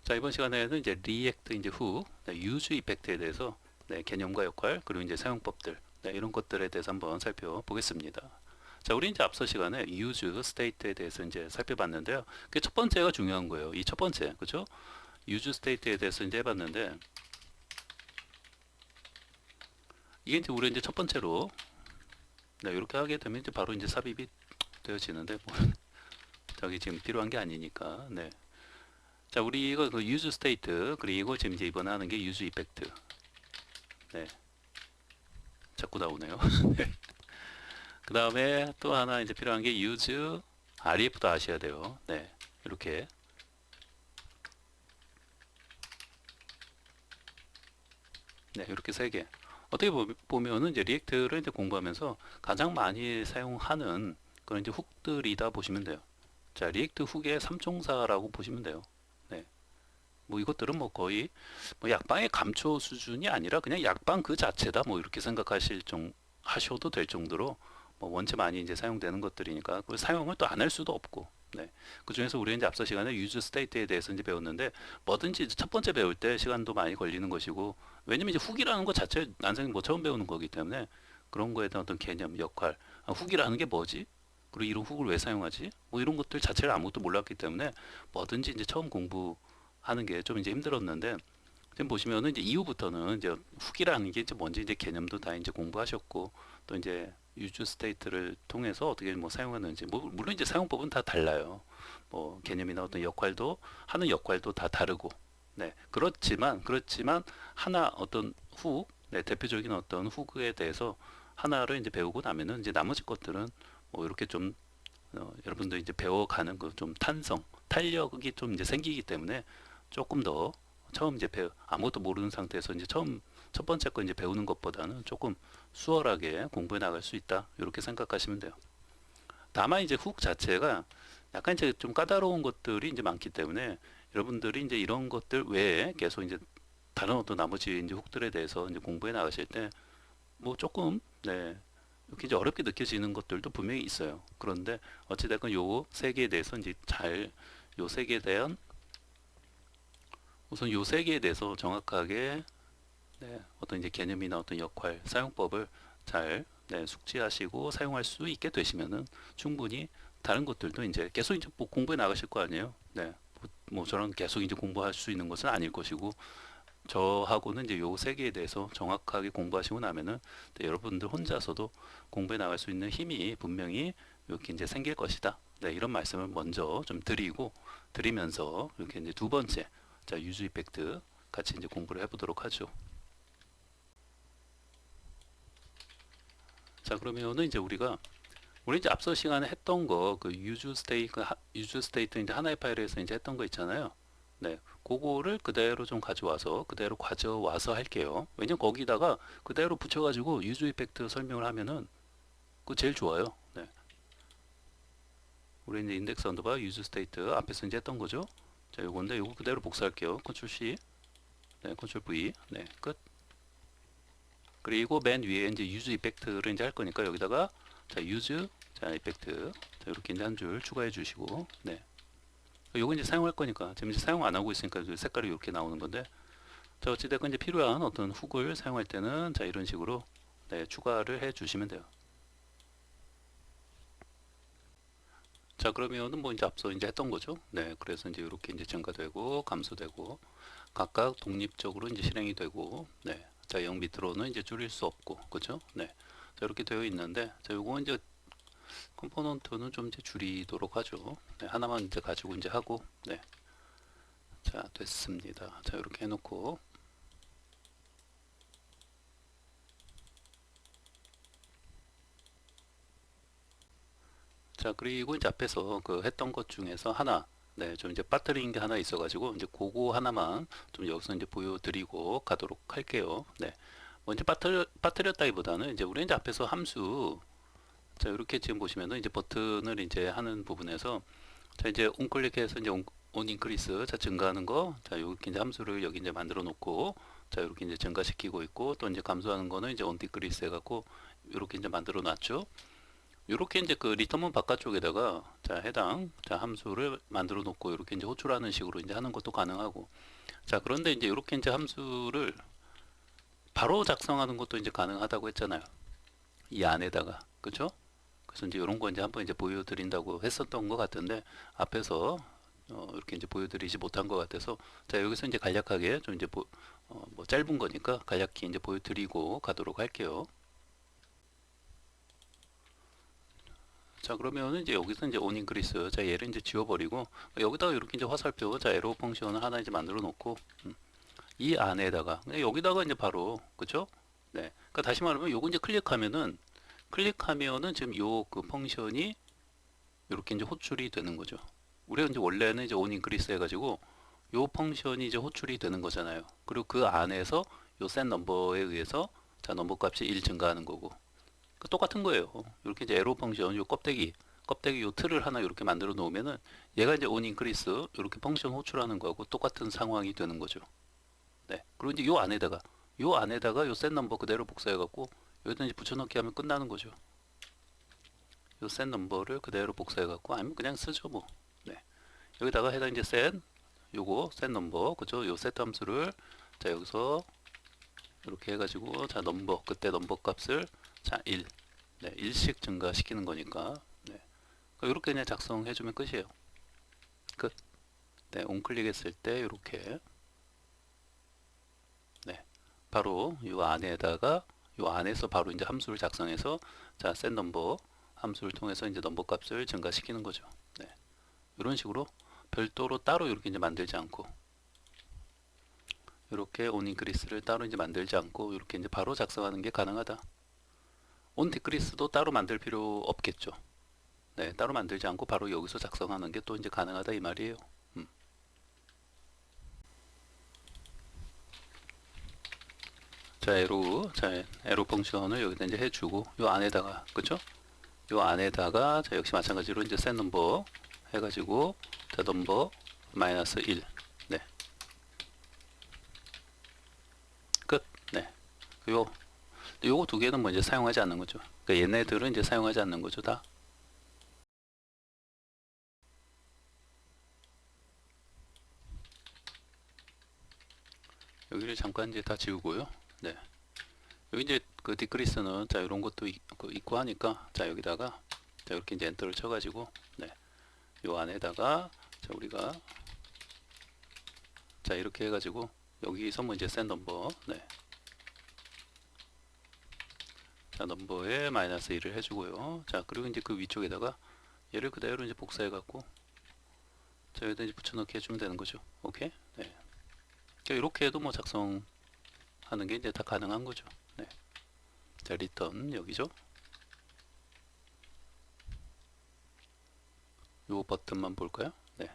자, 이번 시간에는 이제 리액트 이제 후 유즈 이펙트에 대해서 개념과 역할 그리고 이제 사용법들 이런 것들에 대해서 한번 살펴보겠습니다. 자, 우리 이제 앞서 시간에 유즈 스테이트에 대해서 이제 살펴봤는데요. 그 첫 번째가 중요한 거예요. 이 첫 번째, 그죠? 유즈 스테이트에 대해서 이제 해봤는데 이게 이제 우리 이제 첫 번째로 이렇게 하게 되면 이제 바로 이제 삽입이 되어지는데 뭐 저기 지금 필요한 게 아니니까. 네. 자, 우리 이거 그 유즈 스테이트 그리고 지금 이제 이번에 하는 게 유즈 이펙트. 네. 자꾸 나오네요. 네. 그 다음에 또 하나 이제 필요한 게 use ref도 아셔야 돼요. 네. 이렇게. 네. 이렇게 세 개. 어떻게 보면은 이제 리액트를 이제 공부하면서 가장 많이 사용하는 그런 이제 훅들이다 보시면 돼요. 자, 리액트 훅의 삼총사라고 보시면 돼요. 네. 뭐 이것들은 뭐 거의 뭐 약방의 감초 수준이 아니라 그냥 약방 그 자체다 뭐 이렇게 하셔도 될 정도로 뭐 원체 많이 이제 사용되는 것들이니까 그 사용을 또 안 할 수도 없고. 네. 그 중에서 우리 이제 앞서 시간에 유즈 스테이트에 대해서 이제 배웠는데 뭐든지 이제 첫 번째 배울 때 시간도 많이 걸리는 것이고 왜냐면 이제 훅이라는 것 자체 난생이 뭐 처음 배우는 거기 때문에 그런 거에 대한 어떤 개념, 역할, 훅이라는 게 뭐지? 그리고 이런 훅을 왜 사용하지? 뭐 이런 것들 자체를 아무것도 몰랐기 때문에 뭐든지 이제 처음 공부하는 게 좀 이제 힘들었는데 지금 보시면은 이제 이후부터는 이제 훅이라는 게 이제 뭔지 이제 개념도 다 이제 공부하셨고 또 이제 유즈 스테이트를 통해서 어떻게 뭐 사용하는지 뭐 물론 이제 사용법은 다 달라요. 뭐 개념이나 어떤 역할도 하는 역할도 다 다르고 네 그렇지만 하나 어떤 훅 대표적인 어떤 훅에 대해서 하나를 이제 배우고 나면은 이제 나머지 것들은 뭐 이렇게 좀 여러분들 이제 배워가는 그 좀 탄력이 좀 이제 생기기 때문에 조금 더 처음 이제 아무것도 모르는 상태에서 이제 처음 첫 번째 거 이제 배우는 것보다는 조금 수월하게 공부해 나갈 수 있다. 이렇게 생각하시면 돼요. 다만 이제 훅 자체가 약간 이제 좀 까다로운 것들이 이제 많기 때문에 여러분들이 이제 이런 것들 외에 계속 이제 다른 어떤 나머지 이제 훅들에 대해서 이제 공부해 나가실 때 뭐 조금 이렇게 이제 어렵게 느껴지는 것들도 분명히 있어요. 그런데 어찌됐건 요 세 개에 대해서 이제 요 세 개에 대한 우선 요 세 개에 대해서 정확하게 어떤 이제 개념이나 어떤 역할, 사용법을 잘 숙지하시고 사용할 수 있게 되시면은 충분히 다른 것들도 이제 계속 이제 뭐 공부해 나가실 거 아니에요. 네. 뭐 저랑 계속 이제 공부할 수 있는 것은 아닐 것이고 저하고는 이제 요 세 개에 대해서 정확하게 공부하시고 나면은 여러분들 혼자서도 공부해 나갈 수 있는 힘이 분명히 이렇게 이제 생길 것이다. 네, 이런 말씀을 먼저 좀 드리면서 이렇게 이제 두 번째 자 유즈 이펙트 같이 이제 공부를 해보도록 하죠. 자, 그러면은 이제 우리 이제 앞서 시간에 했던 거 그 유즈 스테이트 이제 하나의 파일에서 이제 했던 거 있잖아요. 네, 그거를 그대로 좀 가져와서 할게요. 왜냐면 거기다가 그대로 붙여가지고 유즈 이펙트 설명을 하면은 그 제일 좋아요. 네, 우리 이제 인덱스 언더바 유즈 스테이트 앞에서 이제 했던 거죠. 자, 요건데 요거 그대로 복사할게요. 컨트롤 C, 컨트롤 V, 끝. 그리고 맨 위에 이제 유즈 이펙트를 이제 할 거니까 여기다가 자 유즈 자 이펙트 자 이렇게 이제 한 줄 추가해 주시고 요거 이제 사용할 거니까 지금 이제 사용 안 하고 있으니까 색깔이 이렇게 나오는 건데 자 어찌됐건 이제 필요한 어떤 훅을 사용할 때는 자 이런 식으로 추가를 해 주시면 돼요. 자 그러면은 뭐 이제 앞서 이제 했던 거죠. 그래서 이제 이렇게 이제 증가되고 감소되고 각각 독립적으로 이제 실행이 되고 자 0 밑으로는 이제 줄일 수 없고 그죠? 자 이렇게 되어 있는데 자 요거 이제 컴포넌트는 좀 이제 줄이도록 하죠. 하나만 이제 가지고 이제 하고 자 됐습니다. 자 이렇게 해놓고 자 그리고 이제 앞에서 그 했던 것 중에서 하나 좀 이제 빠뜨린 게 하나 있어가지고 이제 그거 하나만 좀 여기서 이제 보여드리고 가도록 할게요. 뭐 이제 빠뜨렸다기보다는 이제 우리 이제 앞에서 함수 자 이렇게 지금 보시면은 이제 버튼을 이제 하는 부분에서 자 이제 온클릭해서 이제 온 인크리스 자 증가하는 거자 이렇게 이제 함수를 여기 이제 만들어 놓고 자 이렇게 이제 증가시키고 있고 또 이제 감소하는 거는 이제 온 디크리스 해갖고 이렇게 이제 만들어 놨죠. 이렇게 이제 그 리턴문 바깥쪽에다가 자 해당 자 함수를 만들어 놓고 이렇게 이제 호출하는 식으로 이제 하는 것도 가능하고 자 그런데 이제 이렇게 이제 함수를 바로 작성하는 것도 이제 가능하다고 했잖아요. 이 안에다가 그죠? 그래서 이제 이런 거 이제 한번 이제 보여드린다고 했었던 것 같은데 앞에서 이렇게 이제 보여드리지 못한 것 같아서 자 여기서 이제 간략하게 좀 이제 뭐 짧은 거니까 간략히 이제 보여드리고 가도록 할게요. 자 그러면은 이제 여기서 이제 온인크리스 자 얘를 이제 지워버리고 여기다가 이렇게 이제 화살표 자 에로 펑션을 하나 이제 만들어 놓고 이 안에다가 여기다가 이제 바로 그쵸? 네. 그러니까 다시 말하면 요거 이제 클릭하면은 지금 요 그 펑션이 이렇게 이제 호출이 되는 거죠. 우리가 이제 원래는 이제 온인크리스 해가지고 요 펑션이 이제 호출이 되는 거잖아요. 그리고 그 안에서 요 set 넘버에 의해서 자 넘버 값이 1 증가하는 거고 그 똑같은 거예요. 이렇게 이제 에로 펑션 요 껍데기 요 틀을 하나 이렇게 만들어 놓으면은 얘가 이제 온인크리스 이렇게 펑션 호출하는 거하고 똑같은 상황이 되는 거죠. 네. 그리고 이제 요 안에다가 요 set 넘버 그대로 복사해 갖고 여기다 이제 붙여넣기 하면 끝나는 거죠. 요 set 넘버를 그대로 복사해 갖고 아니면 그냥 쓰죠 뭐. 네. 여기다가 해당 이제 set 요거 set 넘버 그죠? 요 set 함수를 자 여기서 이렇게 해가지고 자 넘버 그때 넘버 값을 자 1, 네 1씩 증가시키는 거니까 네. 이렇게 그냥 작성해주면 끝이에요. 끝. 네, 온클릭했을 때 이렇게 네, 바로 요 안에다가 요 안에서 바로 이제 함수를 작성해서 자 set 넘버 함수를 통해서 이제 넘버 값을 증가시키는 거죠. 네, 이런 식으로 별도로 따로 이렇게 이제 만들지 않고 이렇게 온인크리스를 따로 이제 만들지 않고 이렇게 이제 바로 작성하는 게 가능하다. 온디크리스도 따로 만들 필요 없겠죠. 네, 따로 만들지 않고 바로 여기서 작성하는 게 또 이제 가능하다 이 말이에요. 자 에로 펑션을 여기다 이제 해주고 요 안에다가 그쵸? 요 안에다가 자 역시 마찬가지로 이제 set 넘버 해가지고 자 넘버 마이너스 1 네, 끝. 네, 요거 두 개는 뭐 이제 사용하지 않는 거죠. 그러니까 얘네들은 이제 사용하지 않는 거죠 다. 여기를 잠깐 이제 다 지우고요. 네. 여기 이제 그 디크리스는 자 이런 것도 있고 하니까 자 여기다가 자 이렇게 이제 엔터를 쳐가지고 네. 요 안에다가 자 우리가 자 이렇게 해가지고 여기서 뭐 이제 set 넘버 네. 자 넘버에 마이너스 1을 해주고요. 자 그리고 이제 그 위쪽에다가 얘를 그대로 이제 복사해 갖고 자 여기다 이제 붙여넣기 해주면 되는 거죠. 오케이. 네. 이렇게 해도 뭐 작성하는 게 이제 다 가능한 거죠. 네. 자 리턴 여기죠. 요 버튼만 볼까요? 네.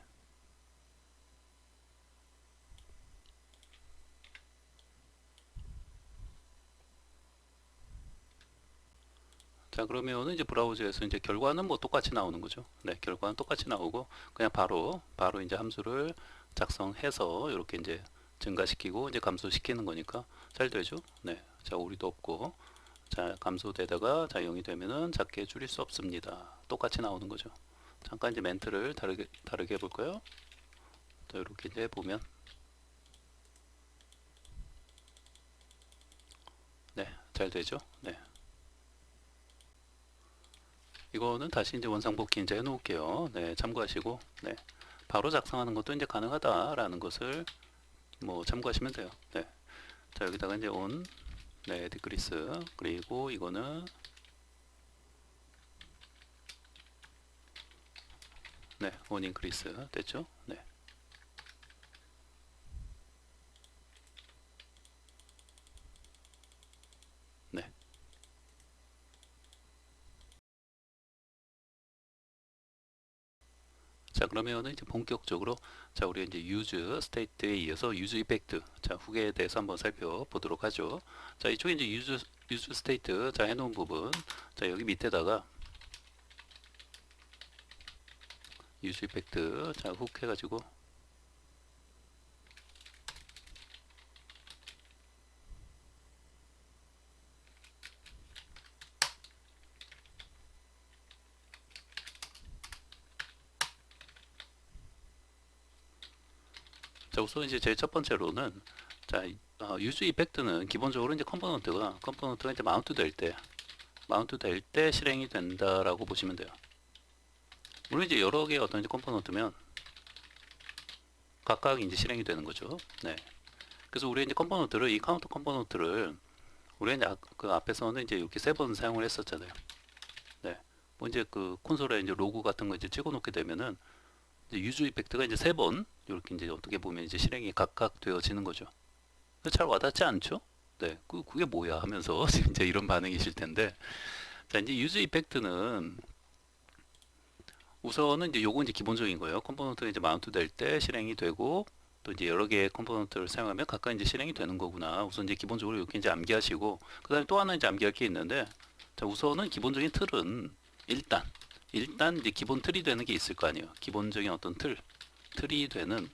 자 그러면은 이제 브라우저에서 이제 결과는 뭐 똑같이 나오는 거죠. 네, 결과는 똑같이 나오고 그냥 바로 이제 함수를 작성해서 이렇게 이제 증가시키고 이제 감소시키는 거니까 잘 되죠. 네, 자 오류도 없고 자 감소되다가 자 0이 되면은 작게 줄일 수 없습니다. 똑같이 나오는 거죠. 잠깐 이제 멘트를 다르게 해볼까요? 또 이렇게 이제 보면 네, 잘 되죠. 네. 이거는 다시 이제 원상복귀 이제 해놓을게요. 네, 참고하시고, 네, 바로 작성하는 것도 이제 가능하다라는 것을 뭐 참고하시면 돼요. 네, 자 여기다가 이제 온, 네, 디크리스 그리고 이거는 네, 온 인크리스 됐죠? 네, 네. 자 그러면은 이제 본격적으로 자 우리 이제 유즈 스테이트에 이어서 유즈 이펙트 자 후계에 대해서 한번 살펴보도록 하죠. 자 이쪽에 이제 유즈 스테이트 자 해놓은 부분 자 여기 밑에다가 유즈 이펙트 자 훅 해가지고 자, 우선 이제 제일 첫 번째로는 자, 유즈 이펙트는 기본적으로 이제 컴포넌트가 이제 마운트 될 때 실행이 된다라고 보시면 돼요. 물론 이제 여러 개의 어떤 이제 컴포넌트면 각각 이제 실행이 되는 거죠. 네. 그래서 우리 이제 컴포넌트를 이 카운터 컴포넌트를 우리 이제 그 앞에서는 이제 이렇게 3번 사용을 했었잖아요. 네. 뭐 이제 그 콘솔에 이제 로고 같은 거 이제 찍어 놓게 되면은 이제 유즈 이펙트가 이제 3번 이렇게 이제 어떻게 보면 이제 실행이 각각 되어지는 거죠. 잘 와닿지 않죠? 네. 그게 뭐야 하면서 이제 이런 반응이실 텐데. 자, 이제 유즈 이펙트는 우선은 이제 요거 이제 기본적인 거예요. 컴포넌트가 이제 마운트 될 때 실행이 되고 또 이제 여러 개의 컴포넌트를 사용하면 각각 이제 실행이 되는 거구나. 우선 이제 기본적으로 이렇게 이제 암기하시고 그다음에 또 하나 이제 암기할 게 있는데 자, 우선은 기본적인 틀은 일단 이제 기본 틀이 되는 게 있을 거 아니에요. 기본적인 어떤 틀이 되는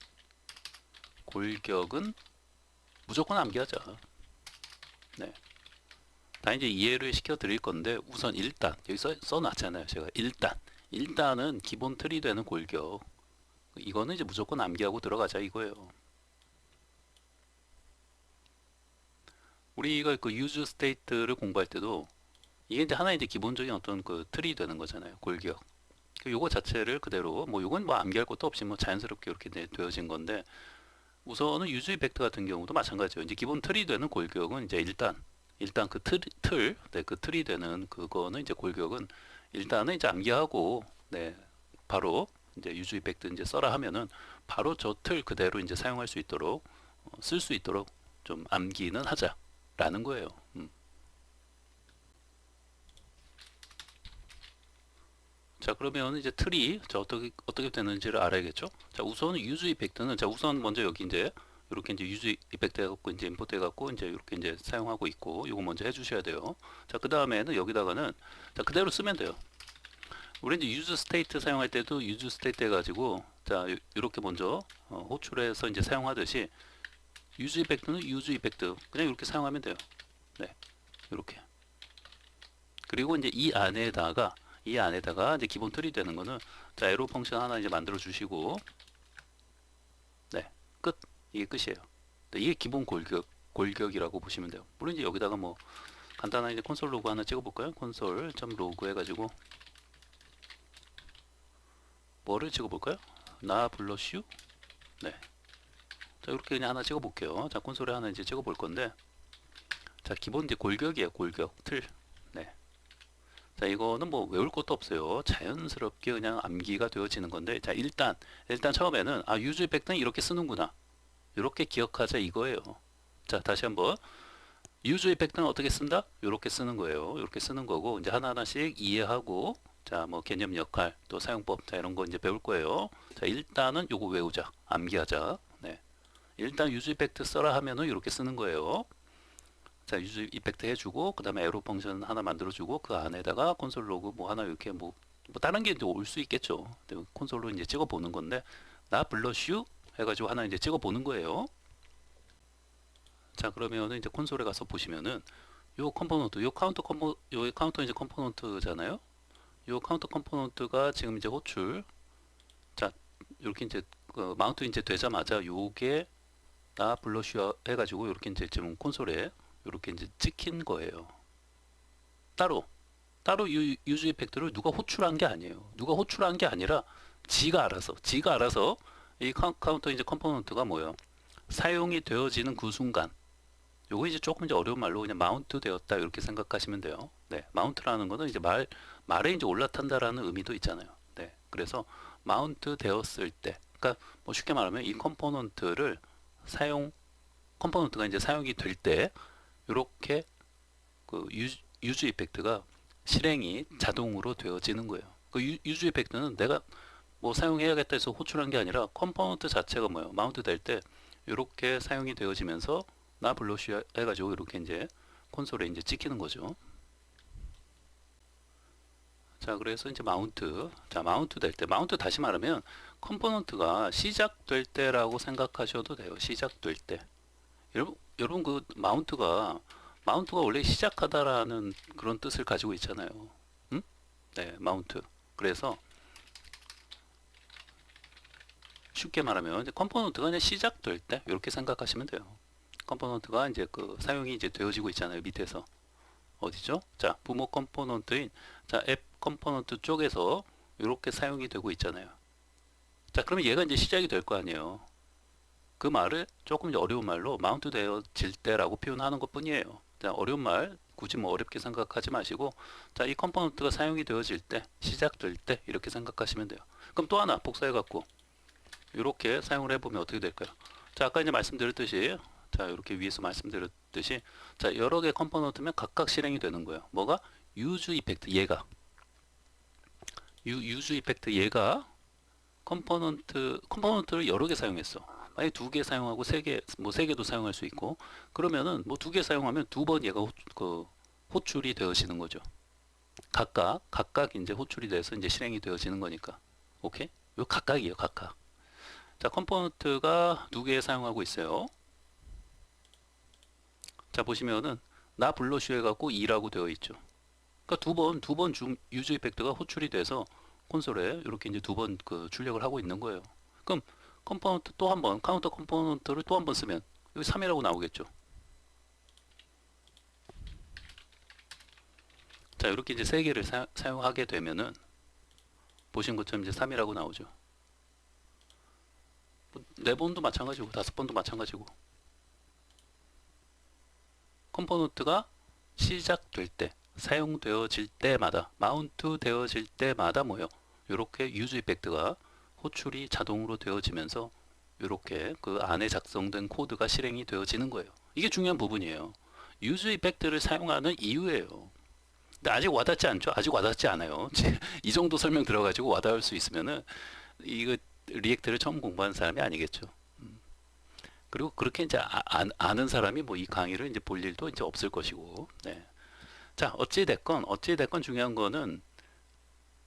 골격은 무조건 암기하자. 네. 다 이제 이해를 시켜 드릴 건데 우선 일단 여기 써놨잖아요. 제가 일단은 기본 틀이 되는 골격 이거는 이제 무조건 암기하고 들어가자 이거예요. 우리가 그 유즈 스테이트를 공부할 때도 이게 이제 하나의 이제 기본적인 어떤 그 틀이 되는 거잖아요. 골격. 요거 자체를 그대로 뭐 요건 뭐 암기할 것도 없이 뭐 자연스럽게 이렇게 되어진 건데 우선은 유즈 이펙트 같은 경우도 마찬가지예요. 이제 기본 틀이 되는 골격은 이제 일단 그 네, 그 틀이 되는 그거는 이제 골격은 일단은 이제 암기하고 네, 바로 이제 유즈 이펙트 이제 써라 하면은 바로 저 틀 그대로 이제 사용할 수 있도록 쓸 수 있도록 좀 암기는 하자라는 거예요. 자, 그러면 이제 틀이 자, 어떻게 되는지를 알아야겠죠? 자, 우선 유즈 이펙트는 자, 우선 먼저 여기 이제 이렇게 이제 유즈 이펙트 해갖고 이제 임포트 해갖고 이제 이렇게 이제 사용하고 있고 이거 먼저 해주셔야 돼요. 자, 그 다음에는 여기다가는 자, 그대로 쓰면 돼요. 우리 이제 유즈 스테이트 사용할 때도 유즈 스테이트 해가지고 자, 이렇게 먼저 호출해서 이제 사용하듯이 유즈 이펙트는 유즈 이펙트 그냥 이렇게 사용하면 돼요. 네, 이렇게. 그리고 이제 이 안에다가 이제 기본 틀이 되는 거는 자, 에로 펑션 하나 이제 만들어 주시고 네, 끝. 이게 끝이에요. 네, 이게 기본 골격이라고 보시면 돼요. 물론 이제 여기다가 뭐 간단한 이제 콘솔 로그 하나 찍어 볼까요? 콘솔.로그 해가지고 뭐를 찍어 볼까요? 나 블러슈? 네. 자, 이렇게 그냥 하나 찍어 볼게요. 자, 콘솔에 하나 이제 찍어 볼 건데 자, 기본 이제 골격이에요. 골격 틀. 네. 자, 이거는 뭐 외울 것도 없어요. 자연스럽게 그냥 암기가 되어지는 건데 자, 일단 처음에는 아, 유즈 이펙트는 이렇게 쓰는구나. 이렇게 기억하자 이거예요. 자, 다시 한번 유즈 이펙트는 어떻게 쓴다? 이렇게 쓰는 거예요. 이렇게 쓰는 거고 이제 하나하나씩 이해하고 자, 뭐 개념 역할 또 사용법 자, 이런 거 이제 배울 거예요. 자, 일단은 요거 외우자. 암기하자. 네. 일단 유즈 이펙트 써라 하면은 이렇게 쓰는 거예요. 자, 유즈 이펙트 해주고 그 다음에 에로 펑션 하나 만들어주고 그 안에다가 콘솔 로그 뭐 하나 이렇게 뭐 다른 게 이제 올 수 있겠죠. 콘솔로 이제 찍어 보는 건데 나 블러슈 해가지고 하나 이제 찍어 보는 거예요. 자, 그러면은 이제 콘솔에 가서 보시면은 요 컴포넌트 요 카운터 이제 컴포넌트잖아요. 요 카운터 컴포넌트가 지금 이제 호출 자, 이렇게 이제 그 마운트 이제 되자마자 요게 나 블러슈 해가지고 이렇게 이제 지금 콘솔에 이렇게 이제 찍힌 거예요. 따로 유즈 이펙트를 누가 호출한 게 아니에요. 누가 호출한 게 아니라 지가 알아서 이 카운터 이제 컴포넌트가 뭐예요? 사용이 되어지는 그 순간 요거 이제 조금 이제 어려운 말로 그냥 마운트 되었다 이렇게 생각하시면 돼요. 네, 마운트라는 거는 이제 말에 이제 올라탄다라는 의미도 있잖아요. 네, 그래서 마운트 되었을 때, 그러니까 뭐 쉽게 말하면 이 컴포넌트가 이제 사용이 될 때 이렇게 그 유즈 이펙트가 실행이 자동으로 되어지는 거예요. 그 유즈 이펙트는 내가 뭐 사용해야겠다 해서 호출한 게 아니라 컴포넌트 자체가 뭐예요? 마운트 될 때 이렇게 사용이 되어지면서 나 블러쉬 해가지고 이렇게 이제 콘솔에 이제 찍히는 거죠. 자, 그래서 이제 마운트 될 때, 마운트 다시 말하면 컴포넌트가 시작될 때라고 생각하셔도 돼요. 시작될 때. 여러분 그 마운트가 원래 시작하다라는 그런 뜻을 가지고 있잖아요. 네, 마운트. 그래서 쉽게 말하면 이제 컴포넌트가 그냥 시작될 때 이렇게 생각하시면 돼요. 컴포넌트가 이제 그 사용이 이제 되어지고 있잖아요. 밑에서 어디죠? 자, 부모 컴포넌트인 자, 앱 컴포넌트 쪽에서 이렇게 사용이 되고 있잖아요. 자, 그러면 얘가 이제 시작이 될 거 아니에요. 그 말을 조금 이제 어려운 말로 마운트 되어질 때라고 표현하는 것 뿐이에요. 자, 어려운 말 굳이 뭐 어렵게 생각하지 마시고, 자, 이 컴포넌트가 사용이 되어질 때, 시작될 때 이렇게 생각하시면 돼요. 그럼 또 하나 복사해 갖고 이렇게 사용을 해보면 어떻게 될까요? 자, 아까 이제 말씀드렸듯이, 자, 이렇게 위에서 말씀드렸듯이, 자, 여러 개 컴포넌트면 각각 실행이 되는 거예요. 뭐가? 유즈 이펙트, 얘가. 유즈 이펙트, 얘가 컴포넌트를 여러 개 사용했어. 만약에 두 개 사용하고 세 개, 뭐 세 개도 사용할 수 있고, 그러면은 뭐 두 개 사용하면 두 번 얘가 호출이 되어지는 거죠. 각각 이제 호출이 돼서 이제 실행이 되어지는 거니까. 오케이? 요 각각이에요, 각각. 자, 컴포넌트가 두 개 사용하고 있어요. 자, 보시면은 나 불러슈 해갖고 2라고 되어 있죠. 그러니까 두 번 유즈 이펙트가 호출이 돼서 콘솔에 이렇게 이제 두 번 그 출력을 하고 있는 거예요. 그럼 컴포넌트 또 한 번, 카운터 컴포넌트를 또 한 번 쓰면 여기 3이라고 나오겠죠. 자, 이렇게 이제 세 개를 사용하게 되면은 보신 것처럼 이제 3이라고 나오죠. 네 번도 마찬가지고 다섯 번도 마찬가지고. 컴포넌트가 시작될 때, 사용되어질 때마다, 마운트 되어질 때마다 뭐요? 이렇게 유즈 이펙트가 호출이 자동으로 되어지면서 이렇게 그 안에 작성된 코드가 실행이 되어지는 거예요. 이게 중요한 부분이에요. 유즈 이펙트를 사용하는 이유예요. 근데 아직 와닿지 않죠? 아직 와닿지 않아요. 이 정도 설명 들어가지고 와닿을 수 있으면은 이거 리액트를 처음 공부하는 사람이 아니겠죠. 그리고 그렇게 이제 아는 사람이 뭐 이 강의를 이제 볼 일도 이제 없을 것이고. 네. 자, 어찌 됐건 중요한 거는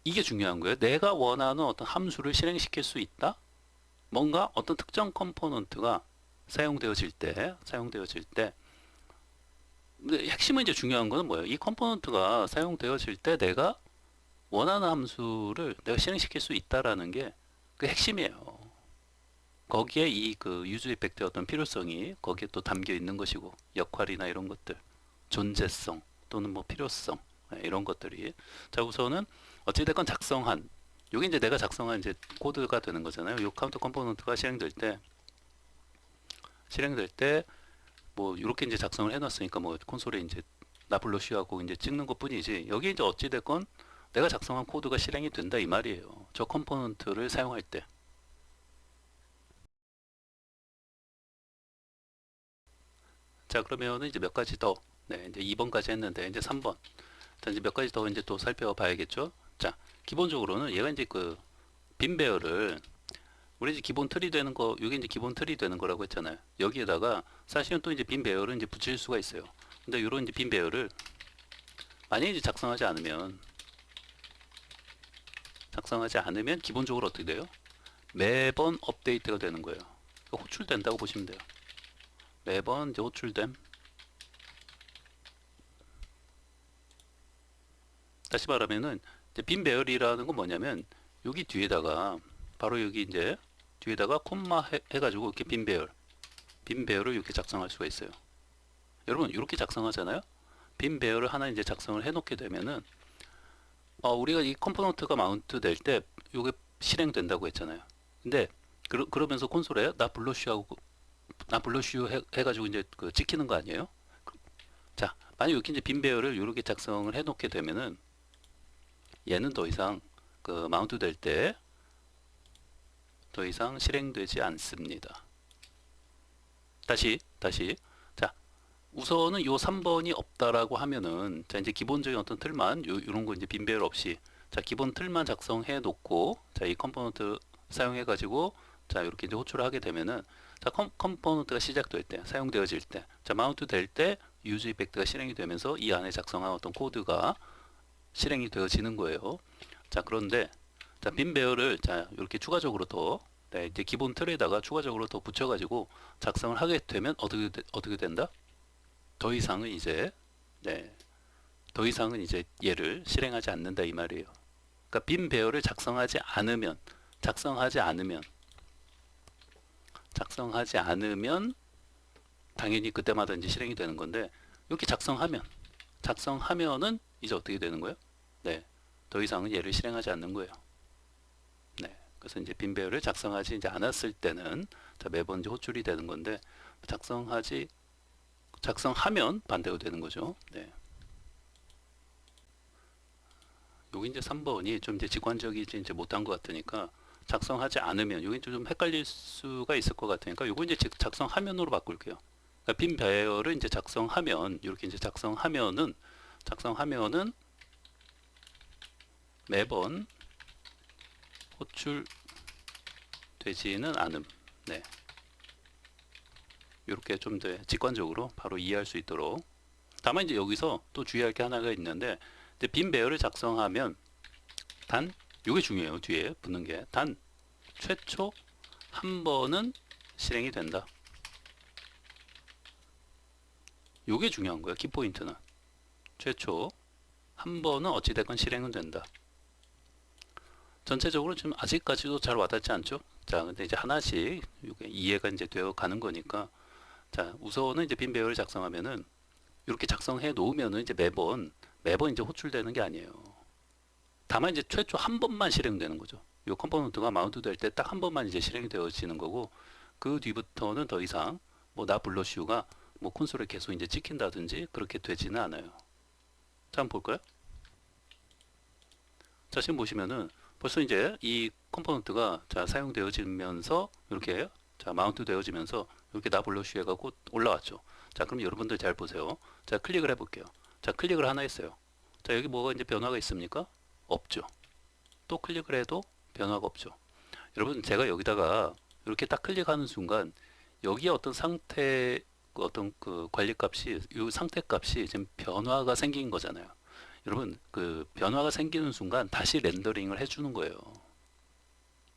이게 중요한 거예요. 내가 원하는 어떤 함수를 실행시킬 수 있다. 뭔가 어떤 특정 컴포넌트가 사용되어질 때. 근데 핵심은 이제 중요한 거는 뭐예요? 이 컴포넌트가 사용되어질 때 내가 원하는 함수를 내가 실행시킬 수 있다라는 게 그 핵심이에요. 거기에 이 그 유즈 이펙트의 어떤 필요성이 거기에 또 담겨 있는 것이고, 역할이나 이런 것들, 존재성 또는 뭐 필요성, 이런 것들이. 자, 우선은 어찌됐건 작성한, 요게 이제 내가 작성한 이제 코드가 되는 거잖아요. 요 카운터 컴포넌트가 실행될 때 뭐 이렇게 이제 작성을 해놨으니까 뭐 콘솔에 이제 나블러쉬하고 이제 찍는 것뿐이지, 여기 이제 어찌됐건 내가 작성한 코드가 실행이 된다 이 말이에요. 저 컴포넌트를 사용할 때. 자, 그러면은 이제 몇 가지 더, 네, 이제 2번까지 했는데 이제 3번. 자, 이제 몇 가지 더 이제 또 살펴봐야겠죠. 자, 기본적으로는 얘가 이제 그 빈배열을, 우리 이제 기본 틀이 되는 거, 이게 이제 기본 틀이 되는 거라고 했잖아요. 여기에다가 사실은 또 이제 빈 배열을 이제 붙일 수가 있어요. 근데 이런 이제 빈 배열을 만약에 이제 작성하지 않으면 기본적으로 어떻게 돼요? 매번 업데이트가 되는 거예요. 그러니까 호출된다고 보시면 돼요. 매번 이제 호출됨. 다시 말하면은 이제 빈 배열이라는 건 뭐냐면 여기 뒤에다가 바로 여기 이제 뒤에다가 콤마 해가지고 이렇게 빈 배열을 이렇게 작성할 수가 있어요. 여러분 이렇게 작성하잖아요. 빈 배열을 하나 이제 작성을 해놓게 되면은 우리가 이 컴포넌트가 마운트 될 때 이게 실행된다고 했잖아요. 근데 그러면서 콘솔에 나 블러쉬 해가지고 이제 그 찍히는 거 아니에요? 자, 만약 이렇게 이제 빈 배열을 이렇게 작성을 해놓게 되면은 얘는 더 이상 그 마운트 될 때 더 이상 실행되지 않습니다. 다시. 자, 우선은 요 3번이 없다라고 하면은, 자, 이제 기본적인 어떤 틀만, 요런 거 이제 빈 배열 없이, 자, 기본 틀만 작성해 놓고, 자, 이 컴포넌트 사용해 가지고, 자, 이렇게 이제 호출을 하게 되면은, 자, 컴포넌트가 시작될 때, 사용되어질 때, 자, 마운트 될 때, 유즈 이펙트가 실행이 되면서 이 안에 작성한 어떤 코드가 실행이 되어지는 거예요. 자, 그런데, 자, 빈 배열을, 자, 이렇게 추가적으로 더, 네, 이제 기본 틀에다가 추가적으로 더 붙여가지고 작성을 하게 되면 어떻게 된다? 더 이상은 이제, 네, 더 이상은 이제 얘를 실행하지 않는다 이 말이에요. 그러니까 빈 배열을 작성하지 않으면, 작성하지 않으면 당연히 그때마다 이제 실행이 되는 건데, 이렇게 작성하면은 이제 어떻게 되는 거예요? 네, 더 이상은 얘를 실행하지 않는 거예요. 네, 그래서 이제 빈 배열을 작성하지 이제 않았을 때는 자, 매번 이제 호출이 되는 건데, 작성하면 반대로 되는 거죠. 네. 여기 이제 3번이 좀 이제 직관적이지 이제 못한 것 같으니까, 작성하지 않으면 여기 좀 헷갈릴 수가 있을 것 같으니까 요거 이제 작성하면으로 바꿀게요. 그러니까 빈 배열을 이제 작성하면, 이렇게 이제 작성하면은 매번 호출되지는 않음. 네. 이렇게 좀 더 직관적으로 바로 이해할 수 있도록. 다만 이제 여기서 또 주의할 게 하나가 있는데, 이제 빈 배열을 작성하면 단, 요게 중요해요. 뒤에 붙는 게 단 최초 한 번은 실행이 된다. 요게 중요한 거예요. 키포인트는 최초 한 번은 어찌됐건 실행은 된다. 전체적으로 지금 아직까지도 잘 와닿지 않죠? 자, 근데 이제 하나씩 이게 이해가 이제 되어 가는 거니까, 자, 우선은 이제 빈 배열을 작성하면은 이렇게 작성해 놓으면은 이제 매번 이제 호출되는 게 아니에요. 다만 이제 최초 한 번만 실행되는 거죠. 이 컴포넌트가 마운트 될 때 딱 한 번만 이제 실행이 되어지는 거고, 그 뒤부터는 더 이상 뭐 나 블러슈가 뭐 콘솔에 계속 이제 찍힌다든지 그렇게 되지는 않아요. 자, 한번 볼까요? 자, 지금 보시면은 벌써 이제 이 컴포넌트가 자, 사용되어지면서 이렇게 자, 마운트 되어지면서 이렇게 나 블러슈 해갖고 올라왔죠. 자, 그럼 여러분들 잘 보세요. 자, 클릭을 해볼게요. 자, 클릭을 하나 했어요. 자, 여기 뭐가 이제 변화가 있습니까? 없죠. 또 클릭을 해도 변화가 없죠. 여러분, 제가 여기다가 이렇게 딱 클릭하는 순간 여기에 어떤 상태, 어떤 그 관리 값이, 이 상태 값이 지금 변화가 생긴 거잖아요. 여러분, 그 변화가 생기는 순간 다시 렌더링을 해주는 거예요.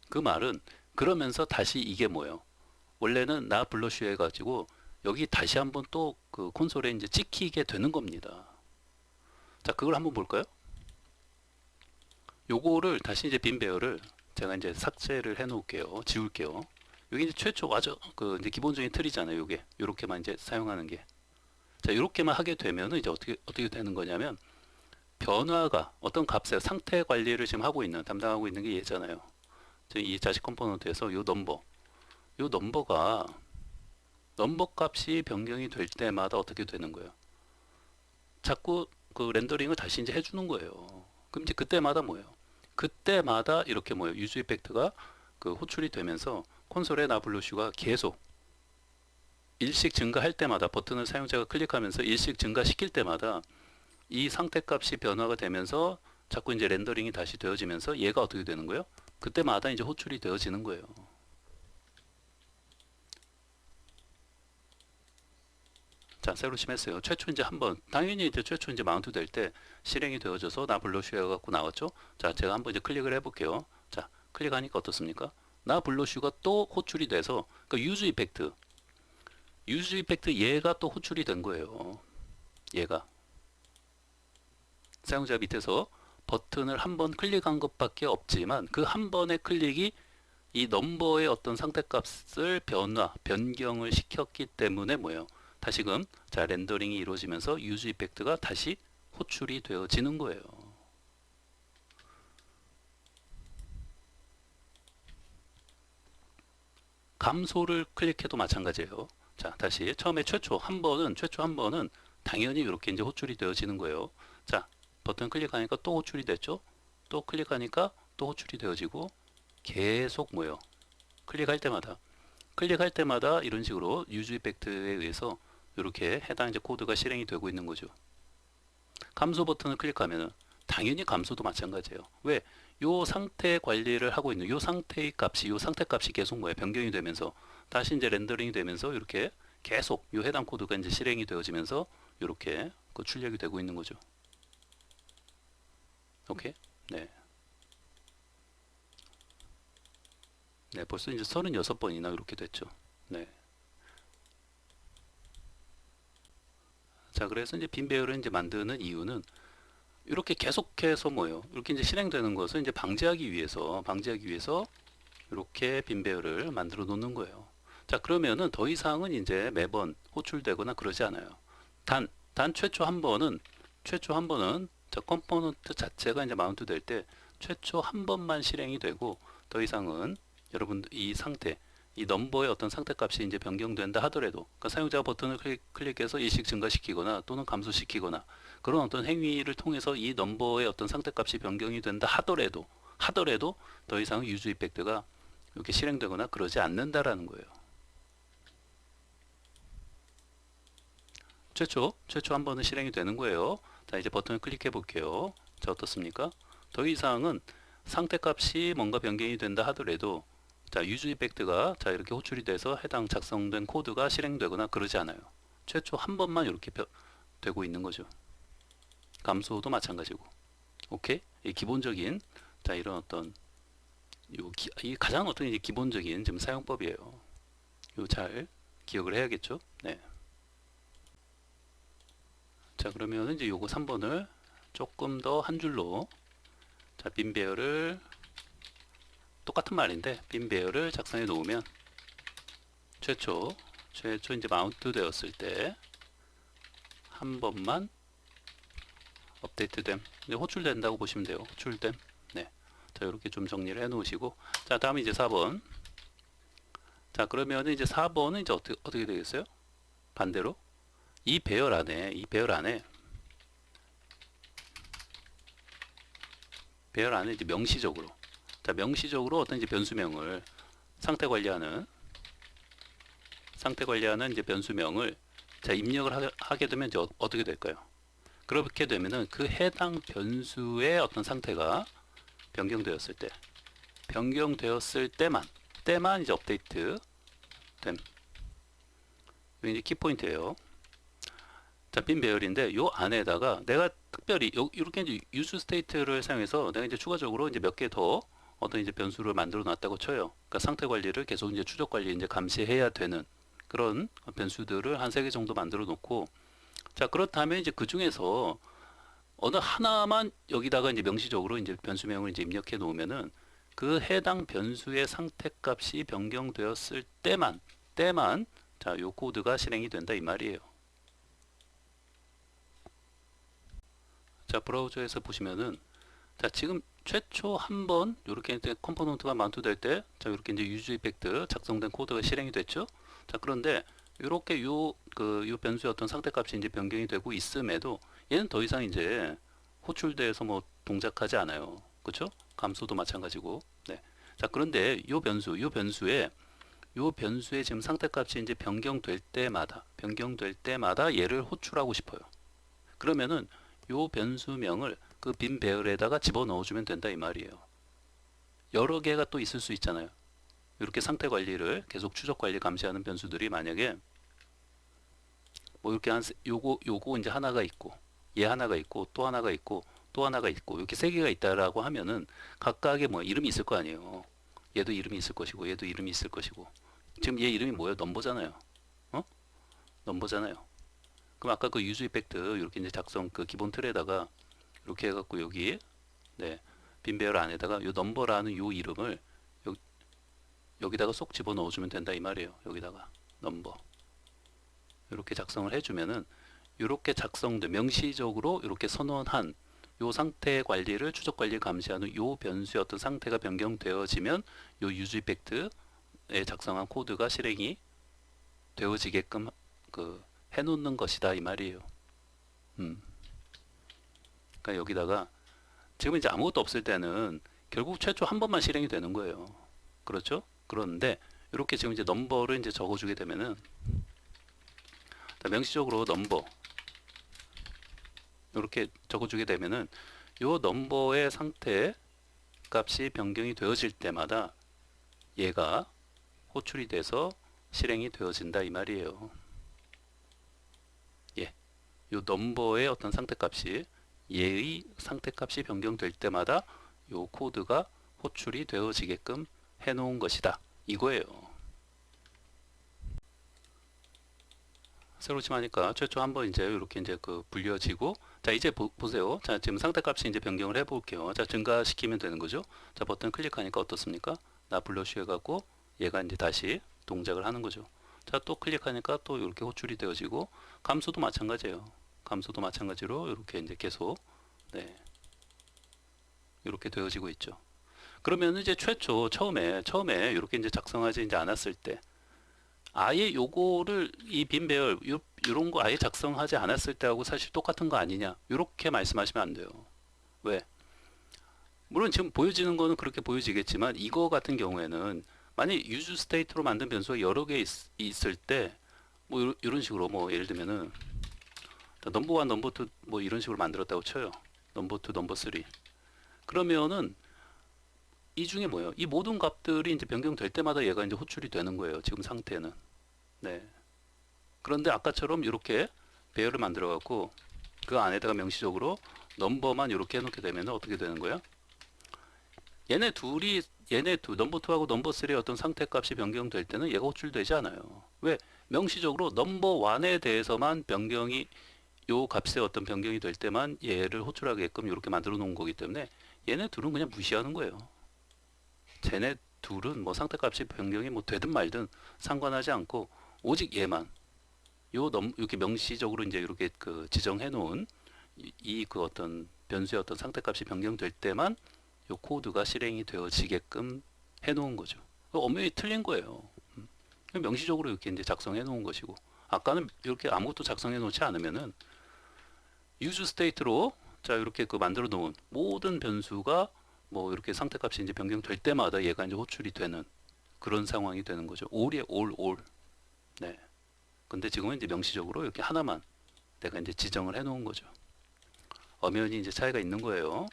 그 말은 그러면서 다시 이게 뭐예요? 원래는 나 블러쉬 해가지고 여기 다시 한번 또 그 콘솔에 이제 찍히게 되는 겁니다. 자, 그걸 한번 볼까요? 요거를 다시 이제 빈 배열을 제가 이제 삭제를 해 놓을게요. 지울게요. 여기 이제 최초 와저 그 이제 기본적인 틀이잖아요. 요게 요렇게만 이제 사용하는 게. 자, 요렇게만 하게 되면은 이제 어떻게 되는 거냐면, 변화가 어떤 값의 상태 관리를 지금 담당하고 있는 게 얘잖아요. 이 자식 컴포넌트에서 요 넘버 값이 변경이 될 때마다 어떻게 되는 거예요? 자꾸 그 렌더링을 다시 이제 해주는 거예요. 그럼 이제 그때마다 뭐예요? 그때마다 이렇게 뭐예요? 유즈 이펙트가 그 호출이 되면서 콘솔의 나블루슈가 계속 일씩 증가할 때마다, 버튼을 사용자가 클릭하면서 일씩 증가시킬 때마다 이 상태 값이 변화가 되면서 자꾸 이제 렌더링이 다시 되어지면서 얘가 어떻게 되는 거예요? 그때마다 이제 호출이 되어지는 거예요. 자, 새로 심했어요. 최초 이제 한번, 당연히 이제 최초 이제 마운트 될 때 실행이 되어져서 나 블러슈 해갖고 나왔죠. 자, 제가 한번 이제 클릭을 해볼게요. 자, 클릭하니까 어떻습니까? 나 블러슈가 또 호출이 돼서, 그 유즈 이펙트 얘가 또 호출이 된 거예요. 얘가. 사용자 밑에서 버튼을 한 번 클릭한 것밖에 없지만 그 한 번의 클릭이 이 넘버의 어떤 상태값을 변경을 시켰기 때문에 뭐예요? 다시금 자, 렌더링이 이루어지면서 유즈 이펙트가 다시 호출이 되어지는 거예요. 감소를 클릭해도 마찬가지예요. 자, 다시 처음에 최초 한 번은 당연히 이렇게 이제 호출이 되어지는 거예요. 자, 버튼 클릭하니까 또 호출이 됐죠. 또 클릭하니까 또 호출이 되어지고, 계속 뭐예요? 클릭할 때마다 이런 식으로 유즈 이펙트에 의해서 이렇게 해당 이제 코드가 실행이 되고 있는 거죠. 감소 버튼을 클릭하면은 당연히 감소도 마찬가지예요. 왜? 요 상태 관리를 하고 있는 요 상태 값이 계속 뭐예요? 변경이 되면서 다시 이제 렌더링이 되면서 이렇게 계속 요 해당 코드가 이제 실행이 되어지면서 이렇게 그 출력이 되고 있는 거죠. 오케이? 네. 네, 벌써 이제 36번이나 이렇게 됐죠. 네. 자, 그래서 이제 빈 배열을 이제 만드는 이유는 이렇게 계속해서 뭐예요? 이렇게 이제 실행되는 것을 이제 방지하기 위해서 이렇게 빈 배열을 만들어 놓는 거예요. 자, 그러면은 더 이상은 이제 매번 호출되거나 그러지 않아요. 단 최초 한 번은 자, 컴포넌트 자체가 이제 마운트 될 때 최초 한 번만 실행이 되고 더 이상은 여러분 이 상태, 이 넘버의 어떤 상태 값이 이제 변경된다 하더라도 그러니까 사용자가 버튼을 클릭해서 일씩 증가시키거나 또는 감소시키거나 그런 어떤 행위를 통해서 이 넘버의 어떤 상태 값이 변경이 된다 하더라도 더 이상 유즈 이펙트가 이렇게 실행되거나 그러지 않는다라는 거예요. 최초 한 번은 실행이 되는 거예요. 자, 이제 버튼을 클릭해 볼게요. 자, 어떻습니까? 더 이상은 상태 값이 뭔가 변경이 된다 하더라도 자, 유즈 이펙트가 자, 이렇게 호출이 돼서 해당 작성된 코드가 실행되거나 그러지 않아요. 최초 한 번만 이렇게 되고 있는 거죠. 감소도 마찬가지고. 오케이? 이 기본적인 자, 이런 어떤 이 가장 어떤 이제 기본적인 지금 사용법이에요. 요 잘 기억을 해야겠죠? 네. 자, 그러면 이제 요거 3번을 조금 더 한 줄로 자, 빈 배열을 똑같은 말인데 빈 배열을 작성해 놓으면 최초 이제 마운트 되었을 때 한 번만 업데이트됨 호출된다고 보시면 돼요. 호출됨. 네. 자, 이렇게 좀 정리를 해 놓으시고 자, 다음에 이제 4번. 자, 그러면 이제 4번은 이제 어떻게 되겠어요? 반대로 이 배열 안에 이제 명시적으로 명시적으로 어떤 이제 변수명을 상태 관리하는 이제 변수명을 자, 입력을 하게 되면 이제 어떻게 될까요? 그렇게 되면은 그 해당 변수의 어떤 상태가 변경되었을 때만 이제 업데이트 됨. 이게 이제 키포인트예요. 자, 빈 배열인데 요 안에다가 내가 특별히 이렇게 이제 유즈 스테이트를 사용해서 내가 이제 추가적으로 이제 몇 개 더 어떤 이제 변수를 만들어 놨다고 쳐요. 그러니까 상태 관리를 계속 이제 추적 관리 이제 감시해야 되는 그런 변수들을 한 3개 정도 만들어 놓고 자, 그렇다면 이제 그 중에서 어느 하나만 여기다가 이제 명시적으로 이제 변수명을 이제 입력해 놓으면은 그 해당 변수의 상태 값이 변경되었을 때만 자, 요 코드가 실행이 된다 이 말이에요. 자, 브라우저에서 보시면은 자, 지금 최초 한 번 이렇게 이제 컴포넌트가 마운트 될 때 자, 이렇게 이제 유즈 이펙트 작성된 코드가 실행이 됐죠. 자, 그런데 이렇게 요 변수의 어떤 상태 값이 이제 변경이 되고 있음에도 얘는 더 이상 이제 호출돼서 뭐 동작하지 않아요. 그렇죠? 감소도 마찬가지고. 네. 자, 그런데 요 변수의 지금 상태 값이 이제 변경될 때마다 얘를 호출하고 싶어요. 그러면은 요 변수명을 그 빈 배열에다가 집어넣어 주면 된다 이 말이에요. 여러 개가 또 있을 수 있잖아요. 이렇게 상태 관리를 계속 추적 관리 감시하는 변수들이 만약에 뭐 이렇게 요거 이제 하나가 있고 얘 하나가 있고 또 하나가 있고 또 하나가 있고 이렇게 3개가 있다라고 하면은 각각의 뭐 이름이 있을 거 아니에요. 얘도 이름이 있을 것이고 얘도 이름이 있을 것이고 지금 얘 이름이 뭐예요? 넘버잖아요. 넘버잖아요. 그럼 아까 그 유즈 이펙트 이렇게 이제 작성 그 기본 틀에다가 이렇게 해갖고 여기 네, 빈 배열 안에다가 요 넘버라는 요 이름을 여기다가 쏙 집어 넣어주면 된다 이 말이에요. 여기다가 넘버 이렇게 작성을 해주면은 이렇게 작성된 명시적으로 이렇게 선언한 요 상태 관리를 추적 관리 감시하는 요 변수의 어떤 상태가 변경되어지면 요 유즈 이펙트에 작성한 코드가 실행이 되어지게끔 해놓는 것이다 이 말이에요. 그러니까 여기다가 지금 이제 아무것도 없을 때는 결국 최초 한 번만 실행이 되는 거예요. 그렇죠? 그런데 이렇게 지금 이제 넘버를 이제 적어주게 되면은 명시적으로 넘버 이렇게 적어주게 되면은 요 넘버의 상태 값이 변경이 되어질 때마다 얘가 호출이 돼서 실행이 되어진다 이 말이에요. 예, 요 넘버의 어떤 상태 값이 얘의 상태 값이 변경될 때마다 요 코드가 호출이 되어지게끔 해놓은 것이다 이거예요. 새로 침하니까 최초 한번 이제 이렇게 이제 불려지고 자, 이제 보세요. 자, 지금 상태 값이 이제 변경을 해 볼게요. 자, 증가시키면 되는 거죠. 자, 버튼 클릭하니까 어떻습니까? 나 블러쉬 해갖고 얘가 이제 다시 동작을 하는 거죠. 자, 또 클릭하니까 또 이렇게 호출이 되어지고, 감수도 마찬가지예요. 감수도 마찬가지로 이렇게 이제 계속, 네, 이렇게 되어지고 있죠. 그러면 이제 처음에 이렇게 이제 작성하지 이제 않았을 때, 아예 요거를 이 빈 배열 요런 거 아예 작성하지 않았을 때하고 사실 똑같은 거 아니냐, 이렇게 말씀하시면 안 돼요. 왜? 물론 지금 보여지는 거는 그렇게 보여지겠지만, 이거 같은 경우에는 만약 유즈 스테이트로 만든 변수가 여러 개 있을 때, 뭐 이런 식으로, 뭐 예를 들면은 넘버 1, 넘버 2 뭐 이런 식으로 만들었다고 쳐요. 넘버 2, 넘버 3. 그러면은 이 중에 뭐예요? 이 모든 값들이 이제 변경될 때마다 얘가 이제 호출이 되는 거예요. 지금 상태는. 네. 그런데 아까처럼 이렇게 배열을 만들어 갖고 그 안에다가 명시적으로 넘버만 이렇게 해놓게 되면 어떻게 되는 거예요? 얘네 넘버 2하고 넘버 3의 어떤 상태 값이 변경될 때는 얘가 호출되지 않아요. 왜? 명시적으로 넘버 1에 대해서만 변경이, 요 값의 어떤 변경이 될 때만 얘를 호출하게끔 이렇게 만들어 놓은 거기 때문에 얘네 둘은 그냥 무시하는 거예요. 쟤네 둘은 뭐 상태값이 변경이 뭐 되든 말든 상관하지 않고 오직 얘만 이렇게 명시적으로 이제 이렇게 그 지정해 놓은 이 그 어떤 변수의 어떤 상태값이 변경될 때만 요 코드가 실행이 되어지게끔 해 놓은 거죠. 엄연히 틀린 거예요. 명시적으로 이렇게 이제 작성해 놓은 것이고, 아까는 이렇게 아무것도 작성해 놓지 않으면은 유즈 스테이트로 자 이렇게 그 만들어 놓은 모든 변수가 뭐 이렇게 상태값이 이제 변경될 때마다 얘가 이제 호출이 되는 그런 상황이 되는 거죠. all이에 all. 네. 근데 지금은 이제 명시적으로 이렇게 하나만 내가 이제 지정을 해 놓은 거죠. 엄연히 이제 차이가 있는 거예요.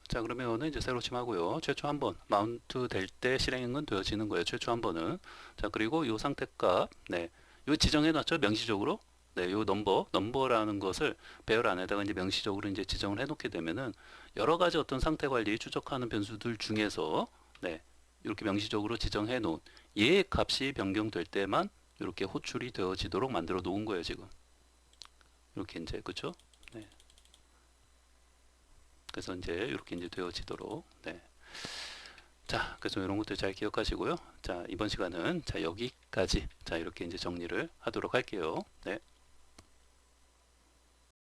자, 그러면은 이제 새로 침하고요. 최초 한 번 마운트 될 때 실행은 되어지는 거예요. 최초 한 번은. 자, 그리고 요 상태값, 네, 요 지정해 놨죠. 명시적으로. 네, 요 넘버라는 것을 배열 안에다가 이제 명시적으로 이제 지정을 해 놓게 되면은 여러 가지 어떤 상태 관리 추적하는 변수들 중에서, 네, 이렇게 명시적으로 지정해 놓은 얘 값이 변경될 때만 이렇게 호출이 되어지도록 만들어 놓은 거예요, 지금. 이렇게 이제, 그쵸? 네. 그래서 이제 이렇게 이제 되어지도록, 네. 자, 그래서 이런 것들 잘 기억하시고요. 자, 이번 시간은 자 여기까지 자 이렇게 이제 정리를 하도록 할게요. 네.